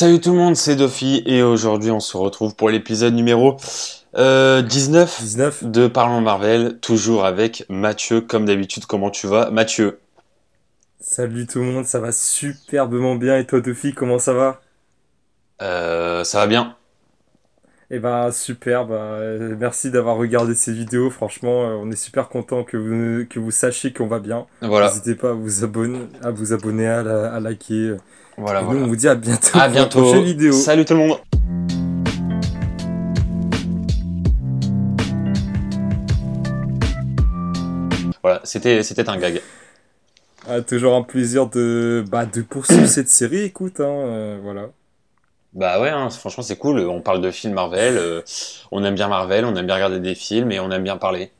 Salut tout le monde, c'est Dofi et aujourd'hui on se retrouve pour l'épisode numéro 19 19. de Parlons Marvel, toujours avec Mathieu comme d'habitude. Comment tu vas, Mathieu? Salut tout le monde, ça va superbement bien. Et toi, Duffy, comment ça va? Ça va bien. Eh ben super, merci d'avoir regardé ces vidéos. Franchement, on est super content que vous sachiez qu'on va bien. Voilà, N'hésitez pas à vous abonner, à liker. voilà, Et nous, on voilà. vous dit à bientôt À pour une prochaine bientôt. vidéo. Salut tout le monde. Voilà, c'était un gag. Ah, toujours un plaisir de poursuivre cette série. Écoute, hein, voilà. Bah ouais, hein, franchement c'est cool. On parle de films Marvel. On aime bien Marvel, on aime bien regarder des films et on aime bien parler.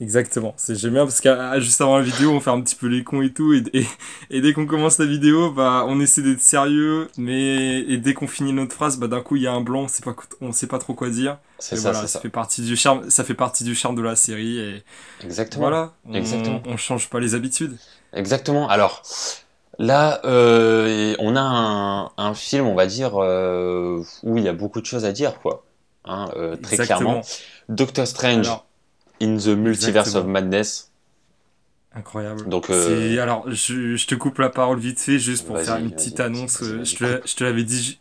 Exactement, j'aime bien parce qu'à juste avant la vidéo, on fait un petit peu les cons et tout, et dès qu'on commence la vidéo, on essaie d'être sérieux, et dès qu'on finit notre phrase, d'un coup il y a un blanc, on sait pas trop quoi dire. C'est Mais ça, voilà, c'est ça. ça fait partie du charme de la série, et Exactement. voilà, on, Exactement. on change pas les habitudes. Exactement. Alors, là, on a un film, on va dire, où il y a beaucoup de choses à dire, quoi. Hein, très clairement. Exactement. Doctor Strange Alors, in the Multiverse of exactement. Madness. Incroyable. Donc, Alors, je te coupe la parole vite fait, juste pour faire vas-y, une vas-y, petite vas-y, annonce. vas-y, vas-y, coupe. Je te l'avais dit.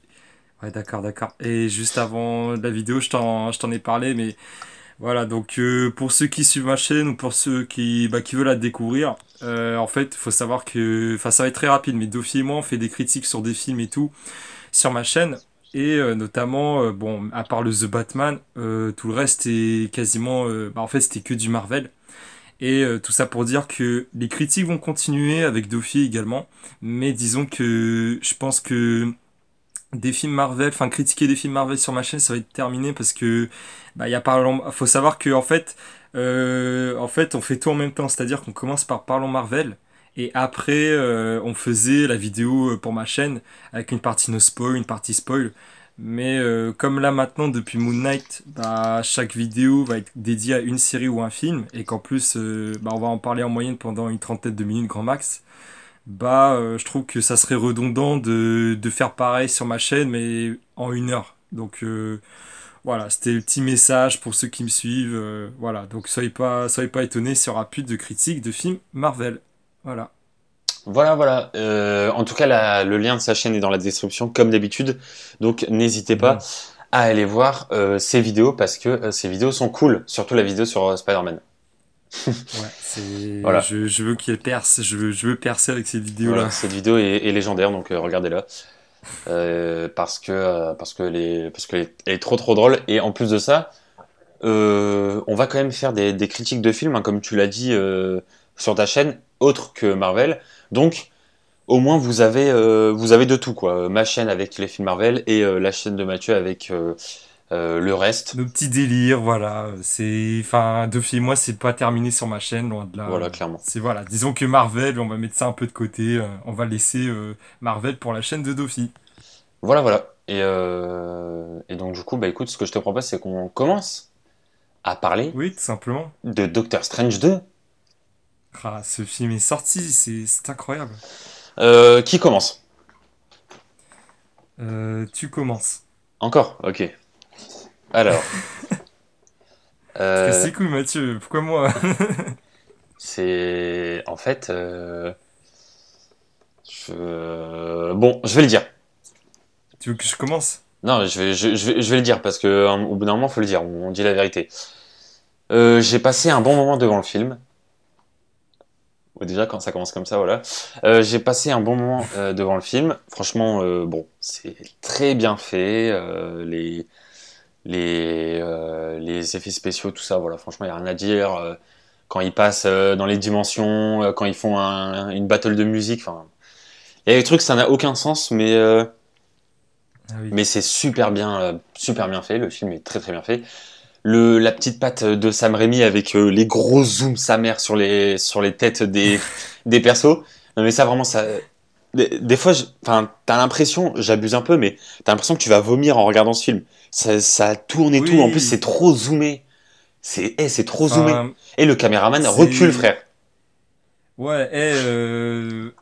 Ouais, d'accord, d'accord. Et juste avant la vidéo, je t'en ai parlé, mais voilà. Donc, pour ceux qui suivent ma chaîne ou pour ceux qui veulent la découvrir, en fait, il faut savoir que, enfin, ça va être très rapide, mais Dofi et moi, on fait des critiques sur des films et tout sur ma chaîne. Et notamment, bon, à part le The Batman, tout le reste est quasiment, en fait, c'était que du Marvel. Et tout ça pour dire que les critiques vont continuer avec Dofi également. Mais disons que je pense que des films Marvel, enfin critiquer des films Marvel sur ma chaîne, ça va être terminé parce que il y a faut savoir que en fait, on fait tout en même temps, c'est-à-dire qu'on commence par Parlons Marvel et après on faisait la vidéo pour ma chaîne avec une partie no spoil, une partie spoil. Mais comme là maintenant depuis Moon Knight, chaque vidéo va être dédiée à une série ou un film et qu'en plus on va en parler en moyenne pendant une trentaine de minutes grand max. Je trouve que ça serait redondant de faire pareil sur ma chaîne, mais en 1 heure. Donc voilà, c'était le petit message pour ceux qui me suivent. Voilà, donc soyez pas étonnés s'il y aura plus de critiques de films Marvel. Voilà. Voilà, voilà. En tout cas, le lien de sa chaîne est dans la description, comme d'habitude. Donc, n'hésitez pas Mhm. à aller voir ses vidéos parce que ces vidéos sont cool. Surtout la vidéo sur Spider-Man. Ouais, Voilà. je veux qu'il perce, je veux percer avec ces Voilà, vidéos-là. cette vidéo est légendaire, donc regardez-la. Parce qu'elle est trop trop drôle. Et en plus de ça, on va quand même faire des critiques de films, hein, comme tu l'as dit sur ta chaîne, autre que Marvel. Donc, au moins vous avez de tout, quoi. Ma chaîne avec les films Marvel et la chaîne de Mathieu avec le reste. Nos petits délires, voilà. Enfin, Duffy et moi, c'est pas terminé sur ma chaîne, loin de là. Voilà, clairement. C'est voilà. Disons que Marvel, on va mettre ça un peu de côté. On va laisser Marvel pour la chaîne de Duffy. Voilà, voilà. Et donc, du coup, bah écoute, ce que je te propose, c'est qu'on commence à parler Oui, tout simplement. de Doctor Strange 2. Ah, ce film est sorti, c'est incroyable. Qui commence? Tu commences. Encore? Ok. Alors, Parce que euh, c'est cool, Mathieu. Pourquoi moi? c'est... En fait, bon, je vais le dire. Tu veux que je commence? Non, je vais le dire parce que au bout d'un moment, faut le dire. On dit la vérité. J'ai passé un bon moment devant le film. Ou déjà, quand ça commence comme ça, voilà. J'ai passé un bon moment devant le film. Franchement, bon, c'est très bien fait. Les effets spéciaux, tout ça, voilà. Franchement, il n'y a rien à dire. Quand ils passent dans les dimensions, quand ils font une battle de musique, enfin, il y a des trucs, ça n'a aucun sens, Ah oui. mais c'est super bien fait. Le film est très très bien fait. La petite patte de Sam Raimi avec les gros zooms sa mère sur les têtes des persos. Non mais ça vraiment ça. Des fois, enfin, t'as l'impression, j'abuse un peu, mais t'as l'impression que tu vas vomir en regardant ce film. Ça tourne et tout. En plus, c'est Oui. trop zoomé. C'est trop zoomé. Enfin, Et le caméraman recule, c'est. frère. Ouais,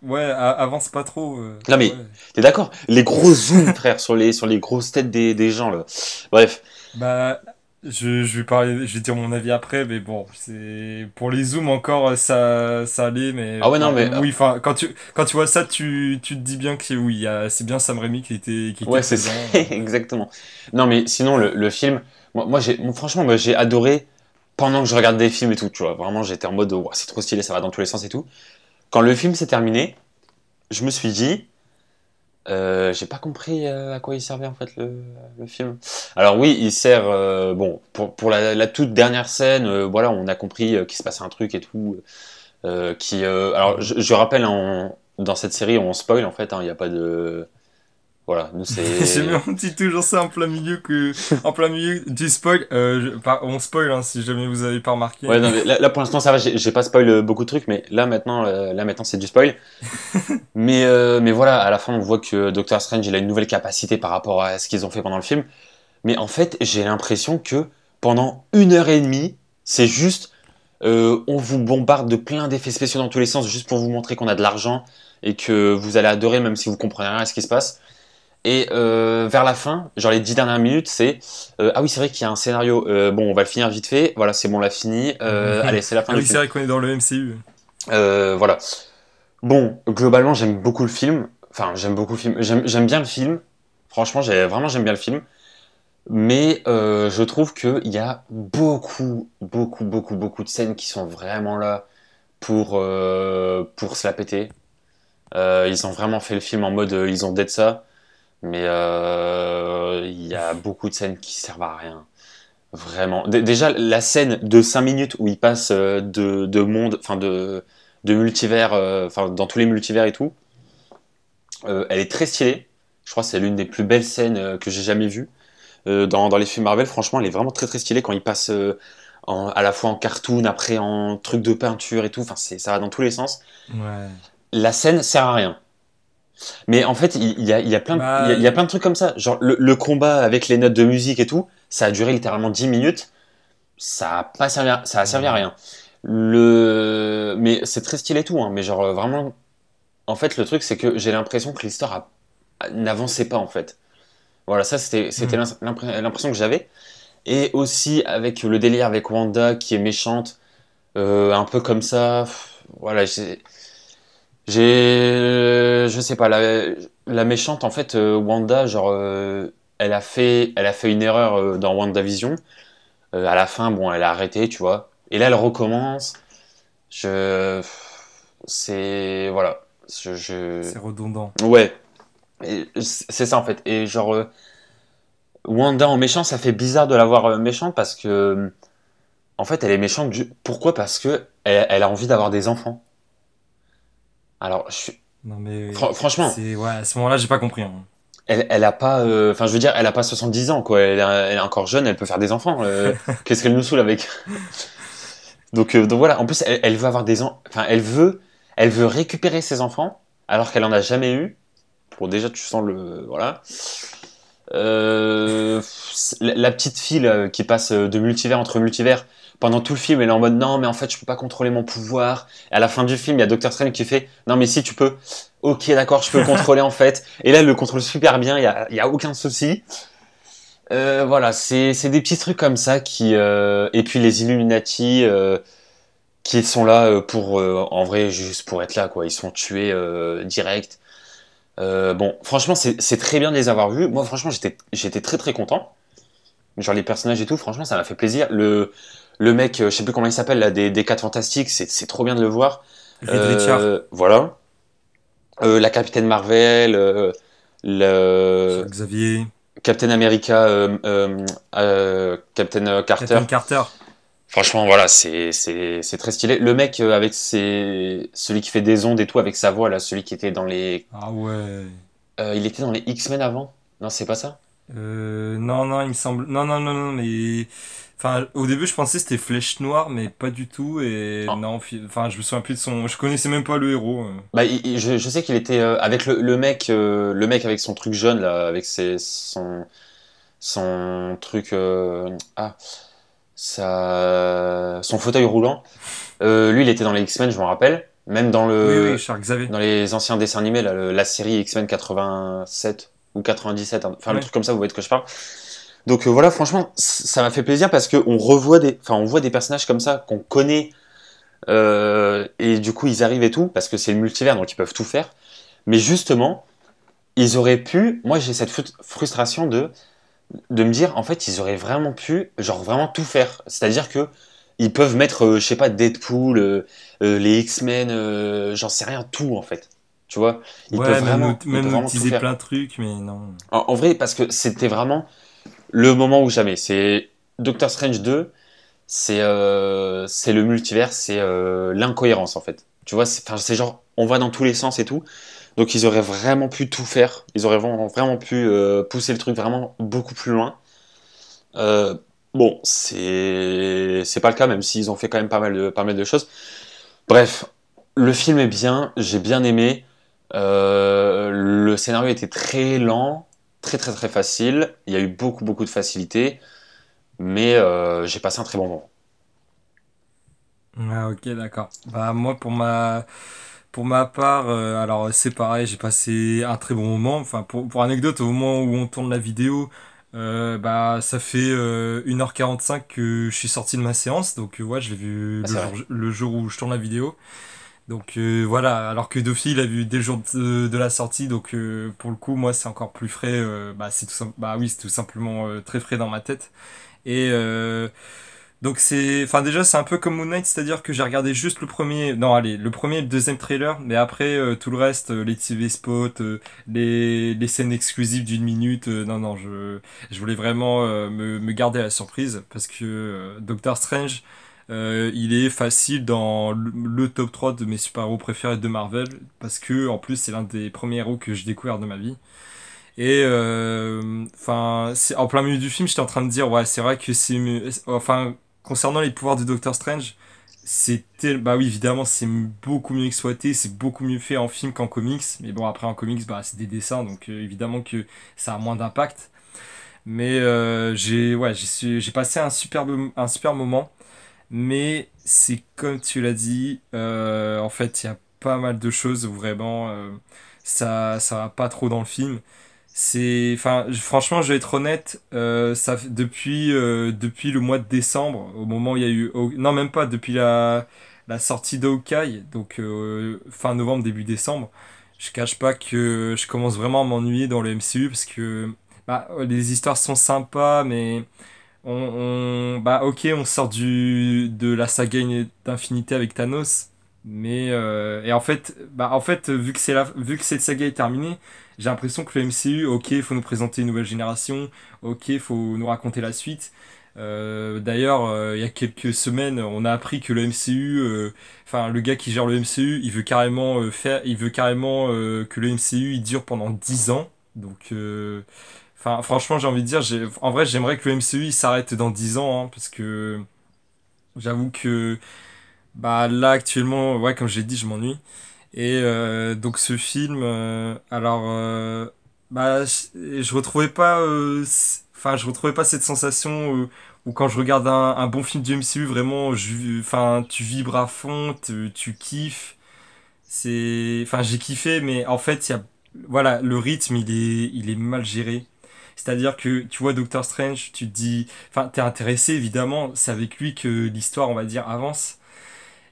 ouais, avance pas trop. Non mais, Ouais. t'es d'accord? Les gros zooms, frère, sur les grosses têtes des gens, là. Bref. Bah, je vais parler, je vais dire mon avis après, mais bon, c'est pour les zooms encore, ça allait, mais Ah ouais, non, mais... oui, enfin, quand tu vois ça, tu te dis bien que oui, c'est bien Sam Raimi qui était ouais, c'est ça, présent. exactement. Non, mais sinon, le film... franchement, moi, j'ai adoré pendant que je regardais des films et tout, tu vois. Vraiment, j'étais en mode, ouah, c'est trop stylé, ça va dans tous les sens et tout. Quand le film s'est terminé, je me suis dit... j'ai pas compris à quoi il servait en fait le film. Alors oui, il sert bon pour la toute dernière scène, voilà, on a compris qu'il se passait un truc et tout. Alors Mhm. je rappelle dans cette série on spoil en fait, hein, il n'y a pas de voilà, nous J'aime bien, c'est on dit toujours ça en plein milieu du spoil. On spoil hein, si jamais vous avez pas remarqué. ouais non, mais là, pour l'instant ça va, j'ai pas spoil beaucoup de trucs, mais là maintenant c'est du spoil. Mais voilà, à la fin on voit que Doctor Strange il a une nouvelle capacité par rapport à ce qu'ils ont fait pendant le film. Mais en fait, j'ai l'impression que pendant 1 heure et demie, c'est juste, on vous bombarde de plein d'effets spéciaux dans tous les sens, juste pour vous montrer qu'on a de l'argent et que vous allez adorer, même si vous comprenez rien à ce qui se passe. Et vers la fin, genre les 10 dernières minutes, c'est ah oui, c'est vrai qu'il y a un scénario. Bon, on va le finir vite fait. Voilà, c'est bon, on l'a fini. Allez, c'est la fin Ah du oui, c'est film. vrai qu'on est dans le MCU. Voilà. Bon, globalement, j'aime beaucoup le film. Enfin, j'aime beaucoup le film. J'aime bien le film. Franchement, j'aime bien le film. Mais je trouve qu'il y a beaucoup de scènes qui sont vraiment là pour se la péter. Ils ont vraiment fait le film en mode ils ont dead ça, mais il y a beaucoup de scènes qui servent à rien. Vraiment. Déjà, la scène de 5 minutes où ils passent de monde, enfin de multivers, enfin dans tous les multivers et tout, elle est très stylée. Je crois que c'est l'une des plus belles scènes que j'ai jamais vues. Dans les films Marvel, franchement, elle est vraiment très très stylée quand il passe à la fois en cartoon, après en truc de peinture et tout. Enfin, ça va dans tous les sens. Ouais. La scène sert à rien. Mais en fait, il y a plein de, il y a Bah, plein de trucs comme ça. Genre le combat avec les notes de musique et tout, ça a duré littéralement 10 minutes. Ça a servi à ouais. rien. Mais c'est très stylé et tout, hein. Mais genre vraiment, en fait, le truc, c'est que j'ai l'impression que l'histoire n'avançait pas en fait. Voilà, ça c'était Hmm. l'impression que j'avais. Et aussi avec le délire avec Wanda qui est méchante, un peu comme ça. Voilà, je sais pas, la méchante en fait, Wanda, genre, elle a fait une erreur dans WandaVision. À la fin, bon, elle a arrêté, tu vois. Et là, elle recommence. Je, voilà, C'est redondant. ouais, et c'est ça en fait. Et genre, Wanda en méchant, ça fait bizarre de la voir méchante parce que en fait, elle est méchante. Pourquoi? Parce que elle a envie d'avoir des enfants. Alors, Non mais franchement, c'est ouais, à ce moment-là, j'ai pas compris, hein. elle a pas. Enfin, je veux dire, elle a pas 70 ans, quoi. Elle est encore jeune, elle peut faire des enfants. Qu'est-ce qu'elle nous saoule avec? Donc voilà. En plus, elle veut avoir des enfants. Enfin, elle veut récupérer ses enfants alors qu'elle en a jamais eu. Bon, déjà, tu sens le. Voilà. Euh, la petite fille là, qui passe de multivers entre multivers, pendant tout le film, elle est en mode non, mais en fait, je peux pas contrôler mon pouvoir. Et à la fin du film, il y a Doctor Strange qui fait non, mais si tu peux. Ok, d'accord, je peux le contrôler en fait. Et là, elle le contrôle super bien, il y a aucun souci. Voilà, c'est des petits trucs comme ça qui. Et puis les Illuminati qui sont là pour, en vrai, juste pour être là, quoi. Ils sont tués direct. Bon, franchement, c'est très bien de les avoir vus. Moi, franchement, j'étais très très content. Genre les personnages et tout, franchement, ça m'a fait plaisir. Le mec, je sais plus comment il s'appelle, là, des 4 Fantastiques, c'est trop bien de le voir. Reed Richard, Voilà. La Capitaine Marvel, le Charles Xavier, Captain America, Captain Carter. Captain Carter. Franchement, voilà, c'est très stylé. Le mec avec celui qui fait des ondes et tout avec sa voix là, celui qui était dans les, Ah ouais. il était dans les X-Men avant. Non, c'est pas ça. Non, non, il me semble. Non, non, non, non, mais. Enfin, au début, je pensais que c'était Flèche Noire, mais pas du tout. Et Ah, non, enfin, je me souviens plus de son. Je connaissais même pas le héros. bah, je sais qu'il était avec le mec avec son truc jaune là, avec son truc, son fauteuil roulant. Lui, il était dans les X-Men, je me rappelle. Même dans Oui, oui, le Charles Xavier. dans les anciens dessins animés, là, la série X-Men 87 ou 97, hein, enfin le Ouais. truc comme ça, vous voyez de quoi je parle. Donc voilà, franchement, ça m'a fait plaisir parce que on revoit enfin on voit des personnages comme ça qu'on connaît et du coup ils arrivent et tout parce que c'est le multivers donc ils peuvent tout faire. Mais justement, ils auraient pu. Moi j'ai cette frustration de me dire en fait ils auraient vraiment pu genre vraiment tout faire. C'est-à-dire que ils peuvent mettre je sais pas Deadpool, les X-Men, j'en sais rien, tout en fait. Tu vois, Ouais, ils même peuvent nous vraiment tout utiliser faire. plein de trucs, mais non. En vrai parce que c'était vraiment le moment ou jamais. C'est Doctor Strange 2, c'est le multivers, c'est l'incohérence en fait. Tu vois, c'est genre on va dans tous les sens et tout. Donc ils auraient vraiment pu tout faire. Ils auraient vraiment pu pousser le truc vraiment beaucoup plus loin. Euh, bon, c'est pas le cas, même s'ils ont fait quand même pas mal de choses. Bref, le film est bien, j'ai bien aimé. Le scénario était très lent, très facile. Il y a eu beaucoup de facilité, mais j'ai passé un très bon moment. Ah, ok, d'accord. Bah, moi, pour ma part, alors c'est pareil, j'ai passé un très bon moment. Enfin, pour anecdote, au moment où on tourne la vidéo, bah, ça fait 1h45 que je suis sorti de ma séance. Donc, ouais, je l'ai vu Ah, c'est vrai. le jour où je tourne la vidéo. Donc, voilà, alors que Dofi l'a vu dès le jour de la sortie. Donc, pour le coup, moi, c'est encore plus frais. Bah, bah oui, c'est tout simplement très frais dans ma tête. Et, donc enfin déjà c'est un peu comme Moon Knight, c'est-à-dire que j'ai regardé juste le premier, non allez, le premier et le deuxième trailer, mais après tout le reste, les TV spots, les scènes exclusives d'une minute, non non, je voulais vraiment me garder la surprise parce que Doctor Strange, il est facile dans le top 3 de mes super-héros préférés de Marvel parce que en plus c'est l'un des premiers héros que j'ai découvert de ma vie. Et enfin, en plein milieu du film, j'étais en train de dire, ouais, c'est vrai que c'est enfin, concernant les pouvoirs de Doctor Strange, bah oui, évidemment, c'est beaucoup mieux exploité, c'est beaucoup mieux fait en film qu'en comics. Mais bon, après en comics, bah c'est des dessins, donc évidemment que ça a moins d'impact. Mais ouais, j'ai passé un super moment. Mais c'est comme tu l'as dit, en fait, il y a pas mal de choses où vraiment ça va pas trop dans le film. Enfin, franchement, je vais être honnête, depuis le mois de décembre, au moment où il y a eu, non même pas, depuis la sortie d'Hawkeye, donc fin novembre, début décembre, je cache pas que je commence vraiment à m'ennuyer dans le MCU parce que bah, les histoires sont sympas, mais bah ok, on sort de la saga d'Infinité avec Thanos, mais et en fait, vu que cette saga est terminée, j'ai l'impression que le MCU, ok, il faut nous présenter une nouvelle génération, ok, il faut nous raconter la suite. D'ailleurs, il y a quelques semaines, on a appris que le MCU, enfin le gars qui gère le MCU, il veut carrément que le MCU il dure pendant 10 ans. Donc enfin, franchement, j'ai envie de dire, en vrai, j'aimerais que le MCU il s'arrête dans 10 ans, hein, parce que j'avoue que bah là actuellement, ouais, comme j'ai dit, je m'ennuie. Et donc ce film, alors bah je retrouvais pas, enfin je retrouvais pas cette sensation où quand je regarde un bon film du MCU, vraiment, enfin tu vibres à fond, tu kiffes. Enfin j'ai kiffé, mais en fait voilà, le rythme il est mal géré. C'est-à-dire que tu vois Doctor Strange, tu te dis, enfin, t'es intéressé évidemment, c'est avec lui que l'histoire, on va dire, avance.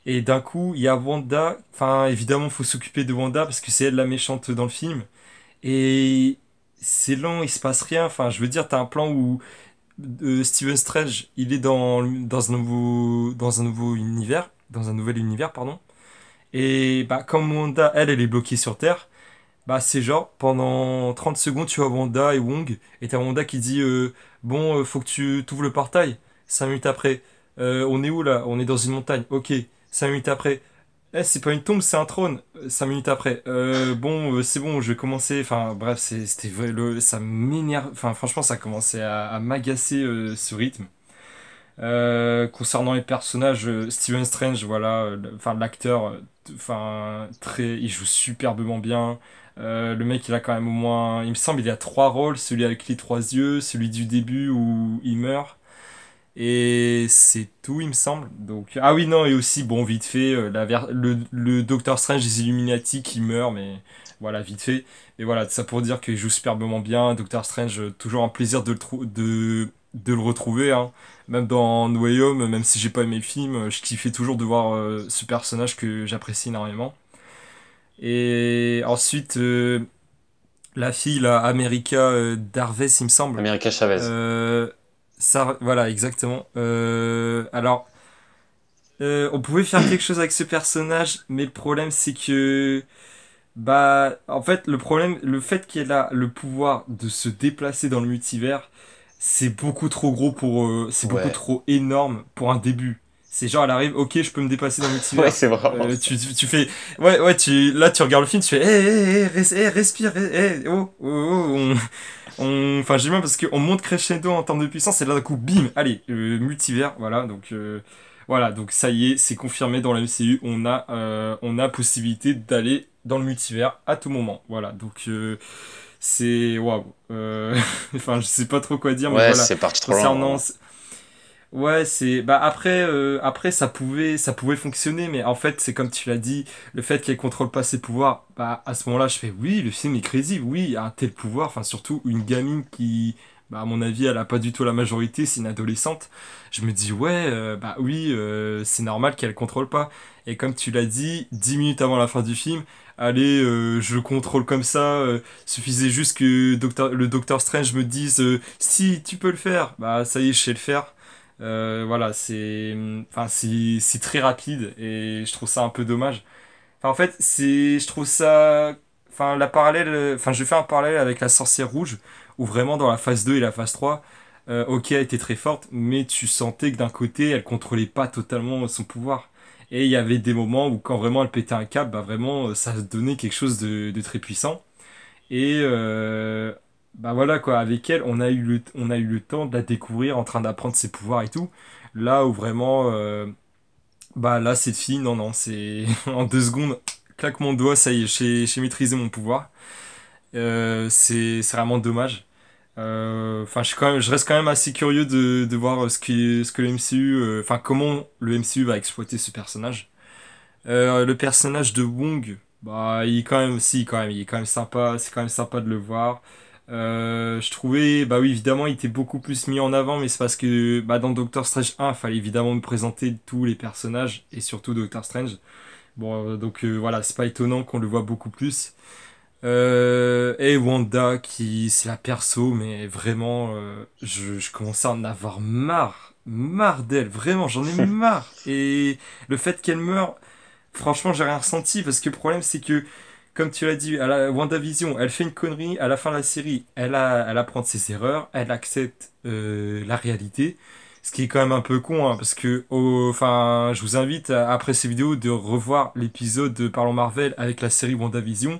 Et d'un coup, il y a Wanda, enfin, évidemment, faut s'occuper de Wanda parce que c'est elle la méchante dans le film. Et c'est lent, il se passe rien. Enfin, je veux dire, t'as un plan où Stephen Strange, il est dans un nouveau univers, dans un nouvel univers, pardon. Et bah, comme Wanda, elle est bloquée sur Terre. Bah, c'est genre, pendant 30 secondes, tu vois Wanda et Wong, et t'as Wanda qui dit bon, faut que tu t'ouvres le portail. 5 minutes après, on est où là? On est dans une montagne. Ok, 5 minutes après. Eh, c'est pas une tombe, c'est un trône. 5 minutes après. Bon, c'est bon, je vais commencer. Enfin, bref, ça m'énerve. Enfin, franchement, ça commençait à m'agacer ce rythme. Concernant les personnages, Stephen Strange, voilà, enfin l'acteur, enfin il joue superbement bien. Le mec, il a quand même au moins, il me semble, il a trois rôles, celui avec les trois yeux, celui du début où il meurt, Et c'est tout, il me semble. Donc, ah oui, non, et aussi, bon, vite fait, le Docteur Strange des Illuminati qui meurt, mais voilà, vite fait. Mais voilà, ça pour dire qu'il joue superbement bien. Docteur Strange, toujours un plaisir de le retrouver, hein. Même dans No Way Home, même si j'ai pas aimé le film, je kiffais toujours de voir ce personnage que j'apprécie énormément. Et ensuite, la fille, là, America Darvez, il me semble. America Chavez. Euh, ça, voilà, exactement. Alors, on pouvait faire quelque chose avec ce personnage, mais le problème, c'est que, bah, en fait, le fait qu'elle a le pouvoir de se déplacer dans le multivers, c'est beaucoup trop gros c'est beaucoup Ouais. trop énorme pour un début. C'est genre, elle arrive, ok, je peux me déplacer dans le Ouais, multivers. c'est vraiment ça. Tu fais, ouais, ouais, là, tu regardes le film, tu fais, respire, enfin, j'ai bien parce qu'on monte crescendo en termes de puissance et là d'un coup, bim, allez, multivers, voilà, voilà, donc ça y est, c'est confirmé dans la MCU, on a possibilité d'aller dans le multivers à tout moment, voilà, c'est waouh, enfin, je sais pas trop quoi dire, mais Ouais, voilà, c'est parti trop loin, concernant, vraiment. ouais, c'est bah après ça pouvait fonctionner mais en fait c'est comme tu l'as dit le fait qu'elle contrôle pas ses pouvoirs bah à ce moment-là je fais oui le film est crazy oui un tel pouvoir enfin surtout une gamine qui bah à mon avis elle a pas du tout la majorité c'est une adolescente je me dis ouais bah oui c'est normal qu'elle contrôle pas et comme tu l'as dit 10 minutes avant la fin du film allez je le contrôle comme ça suffisait juste que le docteur Strange me dise si tu peux le faire bah ça y est je sais le faire voilà, enfin, c'est très rapide et je trouve ça un peu dommage. Enfin, en fait, je trouve ça, enfin, enfin, je fais un parallèle avec la sorcière rouge où vraiment dans la phase 2 et la phase 3, ok, elle était très forte, mais tu sentais que d'un côté, elle contrôlait pas totalement son pouvoir. Et il y avait des moments où quand vraiment elle pétait un câble, bah vraiment, ça donnait quelque chose de très puissant. Et bah voilà quoi, avec elle, on a eu le temps de la découvrir en train d'apprendre ses pouvoirs et tout. Là où vraiment, bah là cette fille, non, non, c'est en 2 secondes, claque mon doigt, ça y est, j'ai maîtrisé mon pouvoir. C'est vraiment dommage. Enfin, je reste quand même assez curieux de voir ce que le MCU, enfin comment le MCU va exploiter ce personnage. Le personnage de Wong, bah, il est quand même, si, quand même, il est quand même sympa, c'est quand même sympa de le voir. Je trouvais, bah oui, évidemment, il était beaucoup plus mis en avant, mais c'est parce que bah, dans Doctor Strange 1, il fallait évidemment nous présenter tous les personnages, et surtout Doctor Strange. Bon, voilà, c'est pas étonnant qu'on le voit beaucoup plus. Et Wanda, qui c'est la perso, mais vraiment, je commençais à en avoir marre d'elle, vraiment, j'en ai marre. Et le fait qu'elle meure, franchement, j'ai rien ressenti parce que le problème, c'est que, comme tu l'as dit, à la WandaVision, elle fait une connerie. À la fin de la série, elle apprend de ses erreurs, elle accepte la réalité. Ce qui est quand même un peu con, hein, parce que, enfin, je vous invite, après ces vidéos, de revoir l'épisode de Parlons Marvel avec la série WandaVision,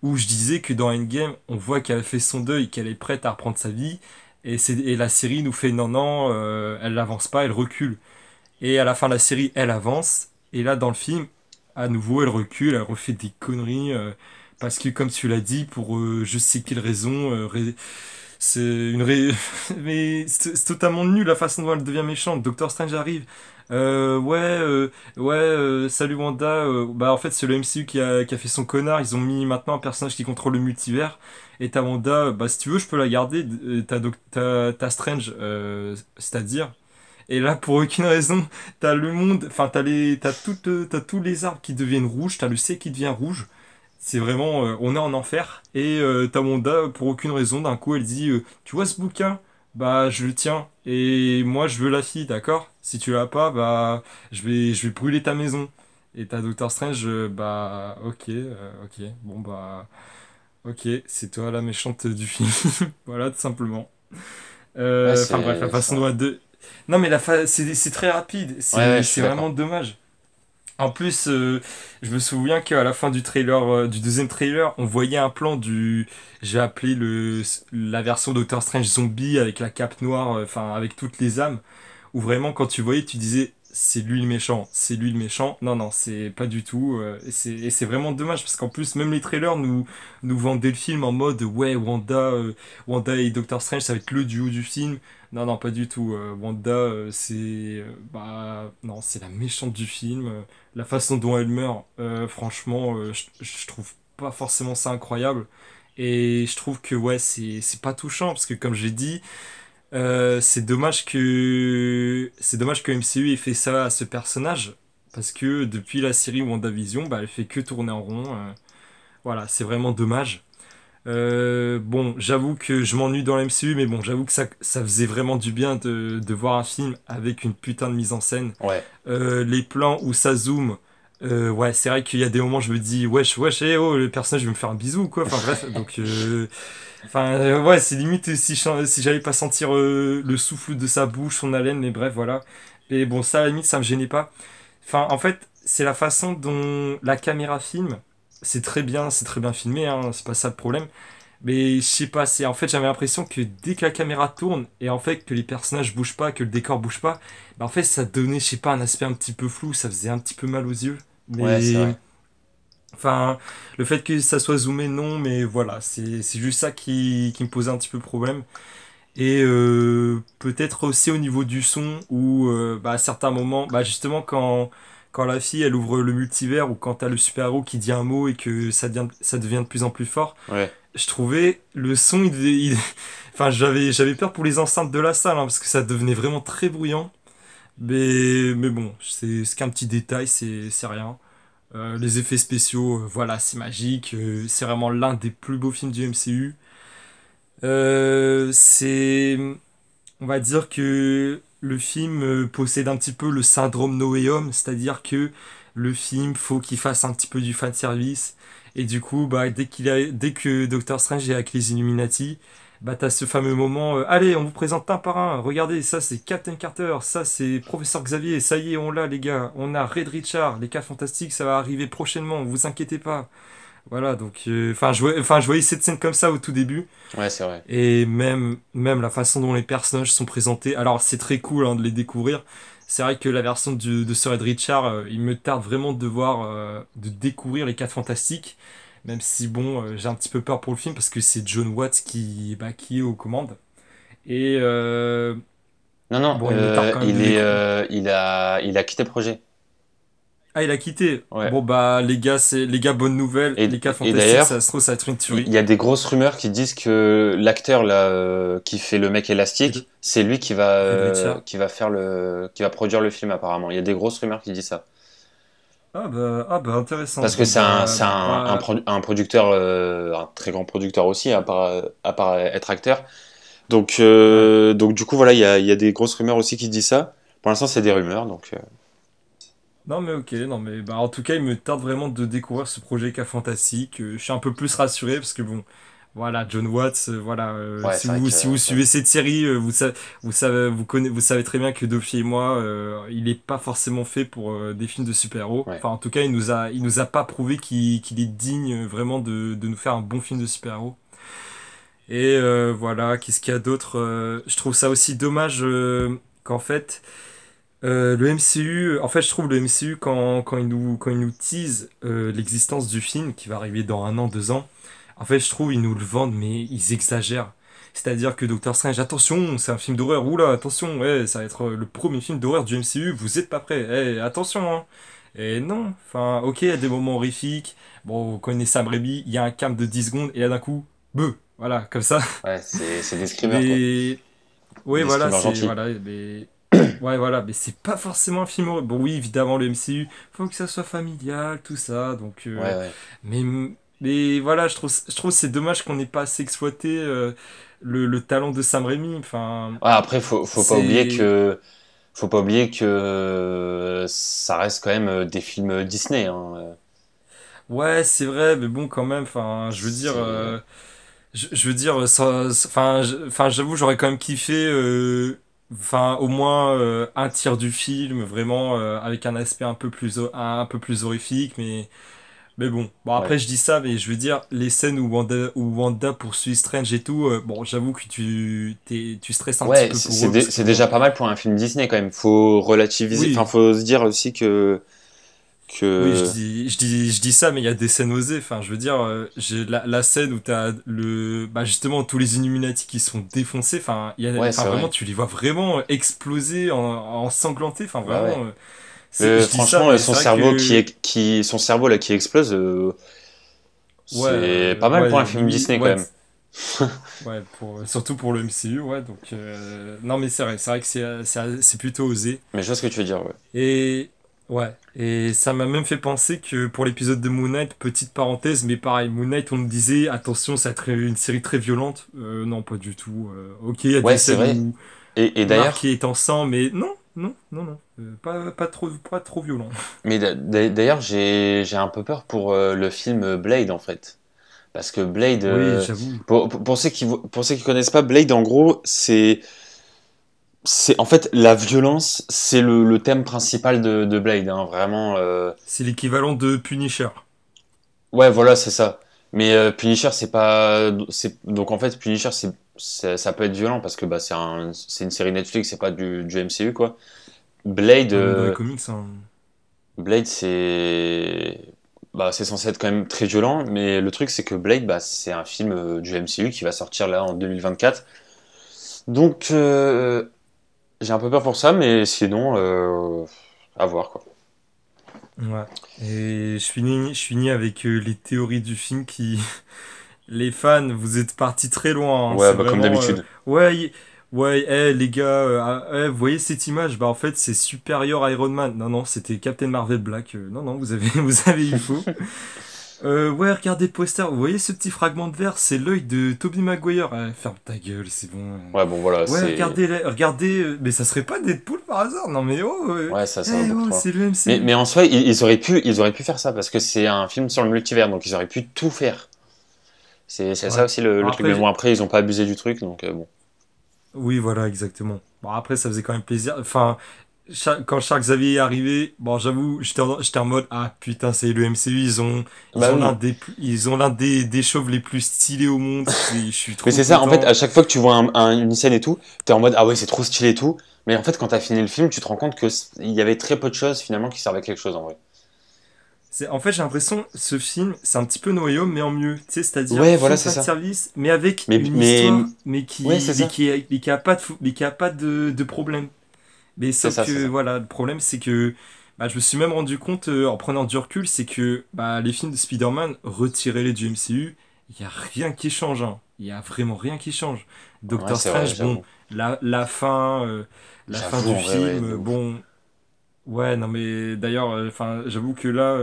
où je disais que dans Endgame, on voit qu'elle a fait son deuil, qu'elle est prête à reprendre sa vie, et la série nous fait non, non, elle n'avance pas, elle recule. Et à la fin de la série, elle avance. Et là, dans le film, à nouveau, elle recule, elle refait des conneries. Parce que, comme tu l'as dit, pour je sais quelle raison, c'est mais c'est totalement nul la façon dont elle devient méchante. Doctor Strange arrive. Salut Wanda. Bah, en fait, c'est le MCU qui a fait son connard. Ils ont mis maintenant un personnage qui contrôle le multivers. Et t'as Wanda, bah, si tu veux, je peux la garder. T'as Strange, c'est-à-dire. Et là, pour aucune raison, t'as le monde, enfin, t'as tous les arbres qui deviennent rouges, t'as le ciel qui devient rouge. C'est vraiment, on est en enfer. Et t'as Wanda, pour aucune raison, d'un coup, elle dit, tu vois ce bouquin? Bah, je le tiens. Et moi, je veux la fille, d'accord? Si tu l'as pas, bah, je vais brûler ta maison. Et t'as Doctor Strange, bah, ok, bon, bah, ok, c'est toi la méchante du film. Voilà, tout simplement. Ouais, Enfin bref, la c'est façon vrai. dont non mais c'est très rapide, Ouais, ouais, je suis c'est vraiment d'accord. dommage. En plus, je me souviens qu'à la fin du trailer, du deuxième trailer, on voyait un plan j'ai appelé la version Doctor Strange zombie avec la cape noire, enfin avec toutes les âmes, où vraiment quand tu voyais, tu disais, c'est lui le méchant, c'est lui le méchant. Non, non, c'est pas du tout. Et c'est vraiment dommage parce qu'en plus, même les trailers nous vendaient le film en mode ouais, Wanda et Doctor Strange, ça va être le duo du film. Non, non, pas du tout. Wanda, non, c'est la méchante du film. La façon dont elle meurt, franchement, je trouve pas forcément ça incroyable. Et je trouve que ouais, c'est pas touchant parce que comme j'ai dit, c'est dommage que MCU ait fait ça à ce personnage parce que depuis la série WandaVision, bah elle fait que tourner en rond. Voilà, c'est vraiment dommage. Bon, j'avoue que je m'ennuie dans l'MCU, mais bon, j'avoue que ça faisait vraiment du bien de voir un film avec une putain de mise en scène. Ouais. Les plans où ça zoome, ouais, c'est vrai qu'il y a des moments où je me dis, wesh, wesh, eh, oh, le personnage veut me faire un bisou, quoi. Enfin bref, donc, ouais, c'est limite si j'allais pas sentir le souffle de sa bouche, son haleine, mais bref, voilà. Et bon, ça, à la limite, ça me gênait pas. Enfin, en fait, c'est la façon dont la caméra filme. C'est très bien filmé, hein, c'est pas ça le problème. Mais je sais pas, c'est en fait j'avais l'impression que dès que la caméra tourne et en fait que les personnages bougent pas, que le décor bouge pas, bah en fait ça donnait, je sais pas, un aspect un petit peu flou, ça faisait un petit peu mal aux yeux. Ouais, c'est Mais vrai. enfin, le fait que ça soit zoomé, non, mais voilà, c'est juste ça qui me posait un petit peu problème. Et peut-être aussi au niveau du son, où bah, à certains moments, bah, justement quand la fille elle ouvre le multivers, ou quand t'as le super-héros qui dit un mot et que ça devient de plus en plus fort, Ouais. je trouvais le son, enfin j'avais peur pour les enceintes de la salle, hein, parce que ça devenait vraiment très bruyant. Mais bon, c'est qu'un petit détail, c'est rien. Les effets spéciaux, voilà, c'est magique. C'est vraiment l'un des plus beaux films du MCU. On va dire que le film possède un petit peu le syndrome No Way Home, c'est-à-dire que le film, faut qu'il fasse un petit peu du fan service. Et du coup, bah, dès que Doctor Strange est avec les Illuminati, bah, t'as ce fameux moment, allez, on vous présente un par un. Regardez, ça c'est Captain Carter, ça c'est Professeur Xavier, ça y est, on l'a les gars. On a Red Richard, les cas fantastiques, ça va arriver prochainement, vous inquiétez pas. Voilà, donc, je voyais cette scène comme ça au tout début. Ouais, c'est vrai. Et même la façon dont les personnages sont présentés. Alors, c'est très cool hein, de les découvrir. C'est vrai que la version de Sir Ed Richard, il me tarde vraiment de voir, de découvrir les 4 Fantastiques. Même si, bon, j'ai un petit peu peur pour le film parce que c'est John Watts qui est aux commandes. Et Non, non, bon, il me tarde quand même de découvrir. il a quitté le projet. Ah, il a quitté. Ouais. Bon, bah, les gars, bonne nouvelle. Et, Les 4 et Fantastiques, d'ailleurs, ça se trouve, ça va être une il tuerie. y a des grosses rumeurs qui disent que l'acteur là qui fait le mec Red, élastique, c'est lui Red Richard. qui va produire le film apparemment. Il y a des grosses rumeurs qui disent ça. Ah bah intéressant. Parce que Bon bah, un producteur, un très grand producteur aussi, à part être acteur. ouais. Donc du coup voilà, il y a des grosses rumeurs aussi qui disent ça. Pour l'instant, c'est des rumeurs, donc. Non mais ok, non mais bah en tout cas il me tarde vraiment de découvrir ce projet K Fantastique. Je suis un peu plus rassuré parce que bon, voilà, John Watts, voilà, Ouais, c'est vrai que si vous ouais. suivez cette série, vous savez très bien que Dofi et moi, il est pas forcément fait pour des films de super-héros. Ouais. Enfin en tout cas il nous a pas prouvé qu'il est digne vraiment de nous faire un bon film de super-héros. Et voilà, qu'est-ce qu'il y a d'autre? Je trouve ça aussi dommage qu'en fait le MCU, en fait, je trouve le MCU quand il nous tease l'existence du film qui va arriver dans 1 an, 2 ans, en fait, je trouve ils nous le vendent, mais ils exagèrent. C'est-à-dire que Doctor Strange, attention, c'est un film d'horreur, oula, attention, ouais, ça va être le premier film d'horreur du MCU, vous êtes pas prêts, attention, hein. Et non, enfin, ok, il y a des moments horrifiques, bon, vous connaissez Sam Raimi, il y a un cam de 10 secondes, et là d'un coup, beuh, voilà, comme ça. Ouais, c'est des screamers quoi. Mais, oui, Des voilà, screamers gentils. mais ouais, voilà, mais c'est pas forcément un film horrible. Bon, oui, évidemment, le MCU, faut que ça soit familial, tout ça. Donc, Ouais, ouais. mais, mais voilà, je trouve que c'est dommage qu'on n'ait pas assez exploité le talent de Sam Raimi. Enfin, Ouais, après, c'est. faut pas oublier que ça reste quand même des films Disney. Hein. Ouais, c'est vrai, mais bon, quand même, enfin, je veux dire. C'est Je veux dire, j'avoue, j'aurais quand même kiffé, enfin, au moins un tiers du film, vraiment avec un aspect un peu plus horrifique, mais Mais bon Ouais. après je dis ça, mais je veux dire, les scènes où Wanda poursuit Strange et tout, bon j'avoue que tu stresses un petit Ouais, peu pour eux, parce que c'est bon, déjà pas mal pour un film Disney quand même. Faut relativiser, enfin, oui, faut se dire aussi oui que, je dis ça, mais il y a des scènes osées, enfin je veux dire, j'ai la scène où t'as justement tous les Illuminati qui sont défoncés, ouais, enfin c'est vraiment vrai. tu les vois vraiment exploser, ensanglanter, enfin Bah vraiment, ouais. je dis ça, Franchement, mais c'est vrai que, son cerveau là qui explose, c'est pas mal pour un film limite, Disney quand même. ouais, surtout pour le MCU, ouais, donc non mais c'est vrai que c'est plutôt osé. Mais je vois ce que tu veux dire, ouais. Et ouais, et ça m'a même fait penser que pour l'épisode de Moon Knight, petite parenthèse, mais pareil, Moon Knight, on me disait attention, ça va être une série très violente. Non, pas du tout. Ok, il y a Ouais, des c'est scènes vrai. où Et Mark d'ailleurs, est en sang, mais non. Pas trop violent. d'ailleurs, j'ai un peu peur pour le film Blade en fait. Parce que Blade, Oui, j'avoue. pour ceux qui connaissent pas, Blade, en gros, c'est en fait la violence, c'est le thème principal de Blade, hein, vraiment. C'est l'équivalent de Punisher. Ouais, voilà, c'est ça. Mais Punisher, c'est pas, donc en fait Punisher, ça peut être violent parce que bah c'est une série Netflix, c'est pas du MCU quoi. Blade, Ah, même dans les comics, hein. Blade, c'est censé être quand même très violent, mais le truc c'est que Blade, bah c'est un film du MCU qui va sortir là en 2024. Donc j'ai un peu peur pour ça, mais sinon à voir quoi. Ouais. Et je finis avec les théories du film qui, les fans, vous êtes partis très loin, hein. Ouais, C'est bah comme vraiment. d'habitude. Ouais, ouais, les gars, vous voyez cette image? Bah, en fait, c'est supérieur à Iron Man. Non, c'était Captain Marvel Black. Non, vous avez eu faux. Ouais, regardez le poster. Vous voyez ce petit fragment de verre? C'est l'œil de Tobey Maguire. Ferme ta gueule, c'est bon. Ouais, bon voilà, Ouais, c'est regardez. Mais ça serait pas Deadpool par hasard? Non, mais oh, ouais, ça va beaucoup trop loin. c'est le MCU. Mais en soi, ils auraient pu faire ça parce que c'est un film sur le multivers, donc ils auraient pu tout faire. C'est ça Ouais. aussi Bon, le truc. Mais après, bon, après, ils ont pas abusé du truc, donc bon. oui, voilà, exactement. Bon, après, ça faisait quand même plaisir. Enfin, quand Charles Xavier est arrivé, bon, j'avoue, j'étais en mode, ah putain, c'est le MCU, Bah oui. ils ont l'un des chauves les plus stylés au monde. Je suis Mais trop c'est ça, en fait, content. à chaque fois que tu vois une scène et tout, t'es en mode ah ouais, c'est trop stylé et tout. Mais en fait, quand t'as fini le film, tu te rends compte que il y avait très peu de choses finalement qui servaient à quelque chose en vrai. En fait, j'ai l'impression, ce film, c'est un petit peu No Way Home, mais en mieux. Tu sais, c'est-à-dire, Ouais, voilà, film c'est fan ça. service, mais avec Mais, une mais, histoire, ouais, c'est ça. mais qui a pas mais qui a pas de problème. Mais C'est sauf ça, c'est que, ça. voilà, le problème, c'est que je me suis même rendu compte, en prenant du recul, c'est que les films de Spider-Man, retirez-les du MCU, il n'y a rien qui change, hein. Il y a vraiment rien qui change. Ouais, Doctor c'est vrai, Strange, bon, j'avoue. la fin J'avoue, du en vrai, ouais, film, de ouf. bon, ouais, non mais d'ailleurs, enfin, j'avoue que là,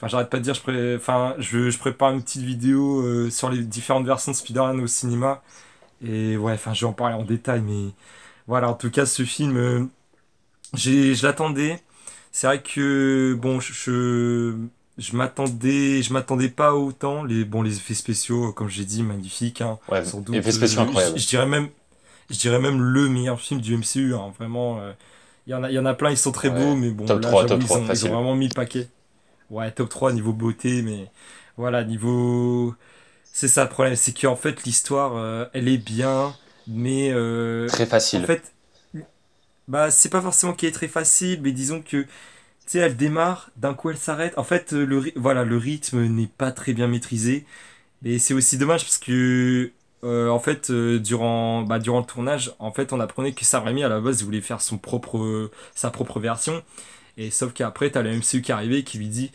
j'arrête pas de dire, je prépare une petite vidéo sur les différentes versions de Spider-Man au cinéma, et ouais, enfin, je vais en parler en détail, mais voilà, en tout cas, ce film. Je l'attendais. C'est vrai que bon, je m'attendais pas autant. Les effets spéciaux, comme j'ai dit, magnifiques, hein. Ouais, Sans effets doute, spéciaux incroyables. je dirais même le meilleur film du MCU, hein. Vraiment, il y en a plein, ils sont très beaux, Ouais, mais bon, là, top j'avoue, 3 ils ont facile. vraiment mis le paquet. Ouais, top 3 niveau beauté, mais voilà, niveau, c'est ça le problème, c'est qu'en fait l'histoire, elle est bien, mais Très en facile. fait, c'est pas forcément qu'elle est très facile, mais disons que, tu sais, elle démarre, d'un coup elle s'arrête. En fait, voilà, le rythme n'est pas très bien maîtrisé. Mais c'est aussi dommage parce que, en fait, durant le tournage, en fait, on apprenait que Sam Raimi, à la base, il voulait faire sa propre version. Et sauf qu'après, t'as le MCU qui est arrivé qui lui dit,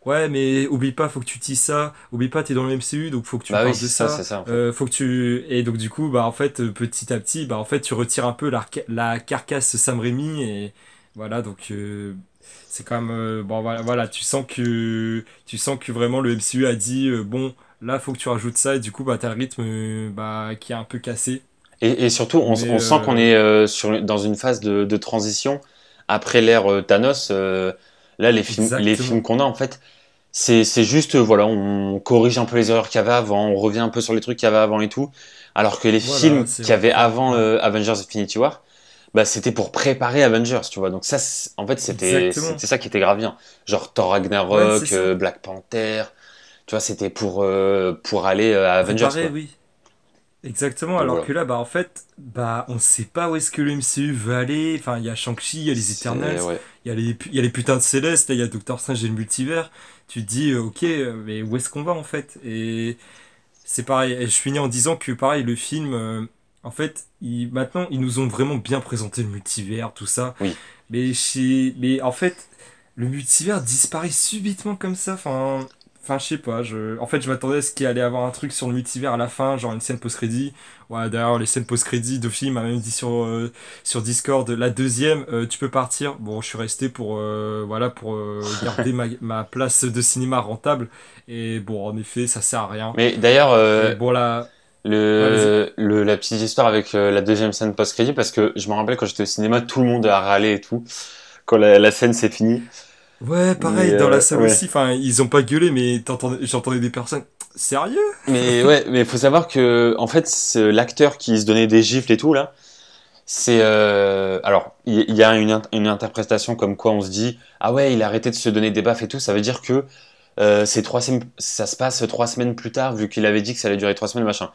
ouais, mais oublie pas, faut que tu utilises ça. Oublie pas, t'es dans le MCU, donc faut que tu me Bah oui, parles de c'est ça. ça en fait. Faut que tu. Et donc, du coup, en fait, petit à petit, en fait, tu retires un peu la carcasse Sam Raimi. Et voilà, donc, c'est quand même. Bon, voilà, tu sens que vraiment le MCU a dit, bon, là, faut que tu rajoutes ça. Et du coup, t'as le rythme qui est un peu cassé. Et surtout, Mais, on sent qu'on est dans une phase de transition après l'ère Thanos. Là, les films exactement. qu'on a, en fait, c'est juste, voilà, on corrige un peu les erreurs qu'il y avait avant, on revient un peu sur les trucs qu'il y avait avant et tout. Alors que les Voilà, films qu'il y avait avant ouais. Avengers Infinity War, bah, c'était pour préparer Avengers, tu vois. Donc ça, en fait, Exactement. c'était ça qui était grave bien. Genre Thor Ouais, c'est Ragnarok, ça. Black Panther, tu vois, c'était pour aller à Avengers, Préparer, quoi. oui. Exactement, Donc alors voilà. que là, bah en fait, bah on sait pas où est-ce que le MCU veut aller. Enfin, il y a Shang-Chi, il y a les Eternals, C'est, ouais. il y a les putains de Célestes, là, il y a Doctor Strange et le multivers. Tu te dis, ok, mais où est-ce qu'on va en fait? Et c'est pareil, et je finis en disant que pareil, le film, en fait, maintenant, ils nous ont vraiment bien présenté le multivers, tout ça. Oui. Mais en fait, le multivers disparaît subitement comme ça. Enfin, je sais pas. En fait, je m'attendais à ce qu'il allait avoir un truc sur le multivers à la fin, genre une scène post-crédit. Ouais, d'ailleurs, les scènes post-crédit de film m'a même dit sur Discord, la deuxième, tu peux partir. Bon, je suis resté pour garder ma place de cinéma rentable. Et bon, en effet, ça sert à rien. Mais d'ailleurs, Et bon, là, ouais, vas-y. la petite histoire avec la deuxième scène post-crédit, parce que je me rappelle quand j'étais au cinéma, tout le monde a râlé et tout, quand la scène s'est finie. Ouais, Mais pareil, dans la salle ouais. aussi. Enfin, ils ont pas gueulé, mais j'entendais des personnes. Sérieux? Mais ouais, mais faut savoir que en fait, l'acteur qui se donnait des gifles et tout là, c'est alors il y a une interprétation comme quoi on se dit ah ouais, il a arrêté de se donner des baffes et tout, ça veut dire que ça se passe 3 semaines plus tard vu qu'il avait dit que ça allait durer 3 semaines machin.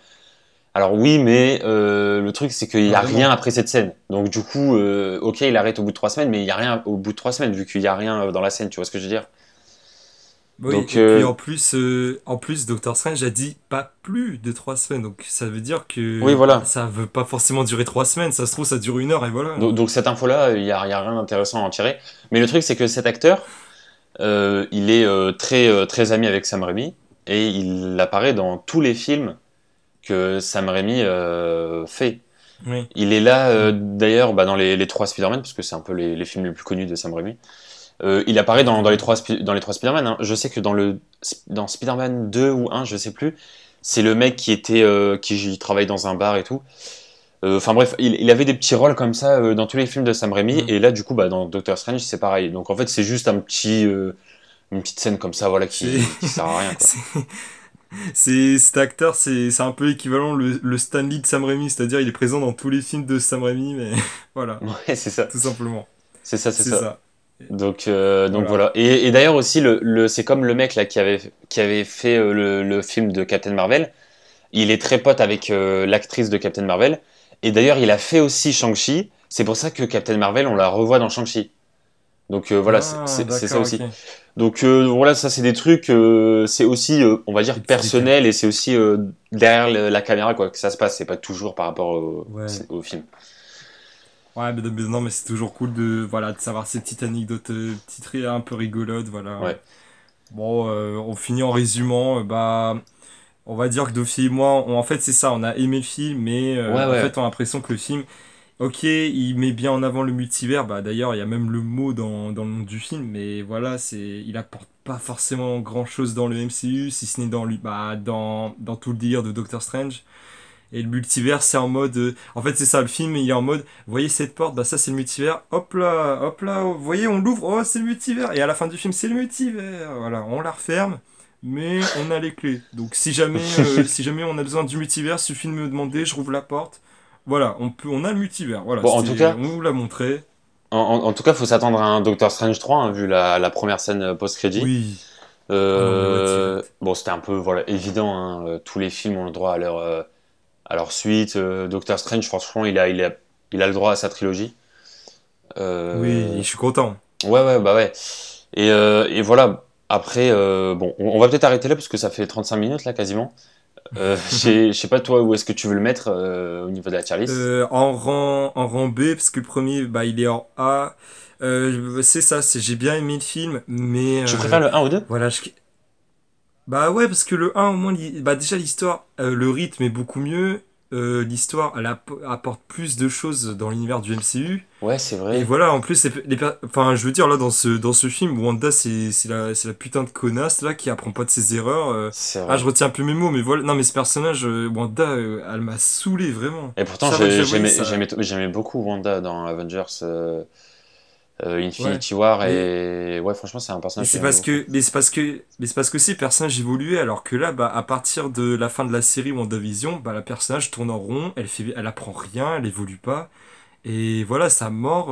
Alors oui, mais le truc c'est qu'il y a rien Carrément. après cette scène. Donc du coup, ok, il arrête au bout de 3 semaines, mais il y a rien au bout de 3 semaines vu qu'il y a rien dans la scène. Tu vois ce que je veux dire? Oui, Donc et puis en plus, Doctor Strange a dit pas plus de 3 semaines. Donc ça veut dire oui, que voilà. ça veut pas forcément durer 3 semaines. Ça se trouve, ça dure 1 heure et voilà. Donc cette info-là, il y a rien d'intéressant à en tirer. Mais le truc c'est que cet acteur, il est très ami avec Sam Raimi et il apparaît dans tous les films que Sam Raimi fait. Oui. Il est là Mm. d'ailleurs bah, dans les trois Spider-Man, parce que c'est un peu les films les plus connus de Sam Raimi. Il apparaît dans les trois Spider-Man. Hein. Je sais que dans Spider-Man 2 ou 1, je sais plus, c'est le mec qui travaille dans un bar et tout. Enfin bref, il avait des petits rôles comme ça dans tous les films de Sam Raimi, Mm. et là du coup bah, dans Doctor Strange c'est pareil. Donc en fait c'est juste une petite scène comme ça voilà C'est qui sert à rien quoi. c'est cet acteur, c'est un peu équivalent le Stan Lee de Sam Raimi, c'est-à-dire il est présent dans tous les films de Sam Raimi, mais voilà, Ouais c'est ça, tout simplement. c'est C'est ça. ça. Donc Voilà. voilà. Et d'ailleurs aussi c'est comme le mec là qui avait fait le film de Captain Marvel. Il est très pote avec l'actrice de Captain Marvel. Et d'ailleurs il a fait aussi Shang-Chi. C'est pour ça que Captain Marvel on la revoit dans Shang-Chi. Donc voilà Ah, c'est ça d'accord, ok. aussi. Donc voilà, ça c'est des trucs, c'est aussi, on va dire, Des petits détails. personnel et c'est aussi derrière la caméra quoi, que ça se passe, c'est pas toujours par rapport Ouais. au film. Ouais, mais non, mais c'est toujours cool de savoir ces petites anecdotes, petites un peu rigolotes, voilà. Ouais, Bon, on finit en résumant, bah, on va dire que Dofi et moi, en fait, c'est ça, on a aimé le film, mais ouais, en ouais, fait, on a l'impression que le film, ok, il met bien en avant le multivers, bah d'ailleurs, il y a même le mot dans le nom du film, mais voilà, il apporte pas forcément grand-chose dans le MCU, si ce n'est dans tout le délire de Doctor Strange. Et le multivers, c'est en mode. En fait, c'est ça, le film, il est en mode. Vous voyez cette porte, bah ça, c'est le multivers. Hop là, vous voyez, on l'ouvre, oh, c'est le multivers. Et à la fin du film, c'est le multivers. Voilà, on la referme, mais on a les clés. Donc, si jamais on a besoin du multivers, suffit de me demander, je rouvre la porte. Voilà, on a le multivers. Voilà, bon, on vous l'a montré. en tout cas, faut s'attendre à un Doctor Strange 3, hein, vu la première scène post-crédit. Oui. Ah non, mais ouais, direct. Bon, c'était un peu, voilà, évident, hein, tous les films ont le droit à leur suite. Doctor Strange, franchement, il a le droit à sa trilogie. Oui, je Euh, suis content. ouais, ouais, bah ouais. Et voilà. Après, bon, on va peut-être arrêter là parce que ça fait 35 minutes là quasiment. Je sais pas toi où est-ce que tu veux le mettre au niveau de la tier list. En rang B, parce que le premier, bah, il est en A. C'est ça, j'ai bien aimé le film, mais Tu préfères le un ou 2? voilà, bah ouais, parce que le un au moins, bah déjà l'histoire, le rythme est beaucoup mieux. L'histoire, elle apporte plus de choses dans l'univers du MCU. Ouais, c'est Et vrai. voilà, en plus, enfin, je veux dire, là, dans ce film, Wanda, c'est la putain de connasse, là, qui apprend pas de ses erreurs. C'est Ah, je vrai. retiens plus mes mots, mais voilà. Non, mais ce personnage, Wanda, elle m'a saoulé, vraiment. Et pourtant, Chaque fois que je la voyais, ça. j'aimais beaucoup Wanda dans Avengers Ouais. Infinity War Mais et ouais, franchement, c'est un Mais personnage que c'est j'aimais parce beaucoup. que, mais c'est parce que, mais c'est parce que ces personnages évoluaient, alors que là, bah, à partir de la fin de la série WandaVision, bah, la personnage tourne en rond, elle apprend rien, elle évolue pas. Et voilà, sa mort,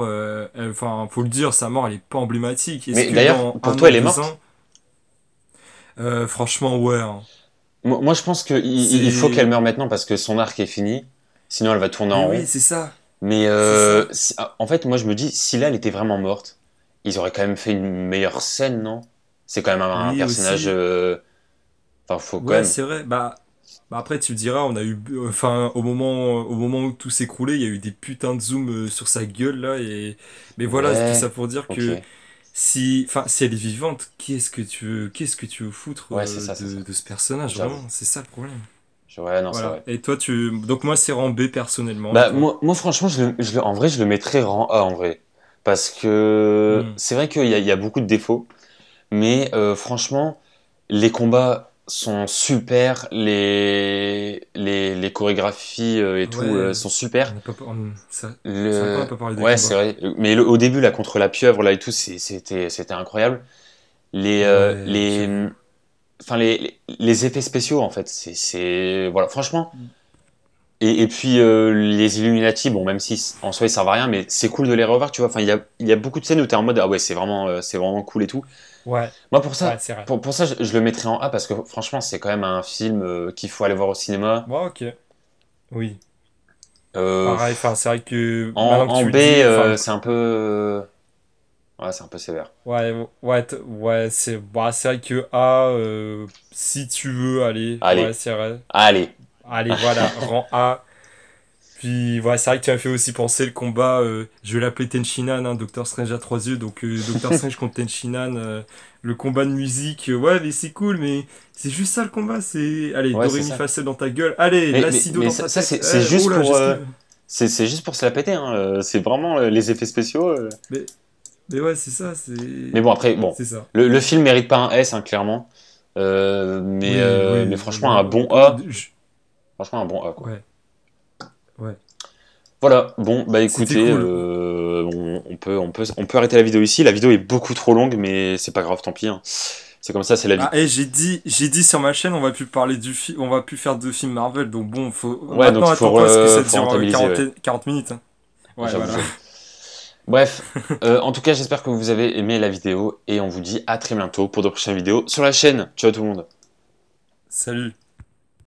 enfin, faut le dire, sa mort, elle est pas emblématique. Est-ce Mais que d'ailleurs, dans pour un toi, an, elle est deux morte? ans, franchement, ouais, hein. Moi, je pense qu'il faut qu'elle C'est. meure maintenant parce que son arc est fini. Sinon, elle va tourner Mais en oui, rond. c'est ça, Mais c'est ça. en fait, moi, je me dis, si là, elle était vraiment morte, ils auraient quand même fait une meilleure scène, non? C'est quand même un Oui, personnage. aussi. Enfin, faut quand Ouais, même. c'est vrai. Bah après, tu me diras, on a eu, enfin, au moment où tout s'écroulait, il y a eu des putains de zooms sur sa gueule là, mais voilà, tout Ouais, ça pour dire ok. que si elle est vivante, qu'est-ce que tu veux foutre Ouais, c'est ça, c'est ça. de ce personnage, J'avoue. vraiment, c'est ça le problème. Ouais, non, c'est Voilà. vrai. Et toi, donc moi, c'est rang B personnellement, et Bah, toi? moi franchement, en vrai, je le mettrais rang A, en vrai. Parce que Hmm. c'est vrai qu'il y a beaucoup de défauts. Mais franchement, les combats sont super, les chorégraphies et tout Ouais, sont super. on n'a pas, c'est vrai qu'on n'a Le... pas parlé des Ouais, c'est combats. vrai. Mais au début, là, contre la pieuvre, là et tout, c'était incroyable. Les, euh, Ouais, les, j'avoue. enfin, les effets spéciaux, en fait, voilà, franchement. Et puis, les Illuminati, bon, même si en soi, ils servent à rien, mais c'est cool de les revoir, tu vois. Enfin, il y a beaucoup de scènes où t'es en mode, ah ouais, c'est vraiment cool et tout. Ouais, Moi, pour ouais, ça, c'est vrai. pour ça je le mettrais en A parce que franchement, c'est quand même un film qu'il faut aller voir au cinéma. Bon, ok. Oui. Euh, Pareil, enfin, c'est vrai que en, maintenant que en tu B, le dis, enfin, ouais, c'est un peu sévère. ouais, ouais, ouais, c'est vrai que A, si tu veux, allez, ouais, Allez, c'est vrai. allez. Allez, voilà, rang A. Puis, ouais, c'est vrai que tu as fait aussi penser le combat, je vais l'appeler Tenshinhan, hein, Doctor Strange à trois yeux, donc Doctor Strange contre Tenshinhan, le combat de musique, ouais, mais c'est cool, mais c'est juste ça le combat, c'est, allez, Ouais, do c'est ré mi ça. fa sol dans ta gueule, allez, l'acido Mais dans ça, ta ça, tête, c'est oh juste là, pour, j'esquive. c'est juste pour se la péter. Hein. C'est vraiment les effets spéciaux. Mais, mais ouais, c'est ça, Mais bon, après, bon, c'est ça. le film mérite pas un S, hein, clairement. Oui, Mais oui, franchement, un bon A. Franchement, un bon A, quoi. ouais, ouais. Voilà, bon, bah C'était écoutez, cool. on peut arrêter la vidéo ici. La vidéo est beaucoup trop longue, mais c'est pas grave, tant pis. Hein. C'est comme ça, c'est la vie. Ah, et j'ai dit sur ma chaîne, on va plus parler on va plus faire de films Marvel. Donc bon, Ouais, donc maintenant il faut, attends-toi à ce que ça faut dure rentabiliser, ouais. 40 minutes, hein. Ouais, J'avoue, voilà. j'avoue. Bref, en tout cas, j'espère que vous avez aimé la vidéo et on vous dit à très bientôt pour de prochaines vidéos sur la chaîne. Ciao tout le monde. Salut.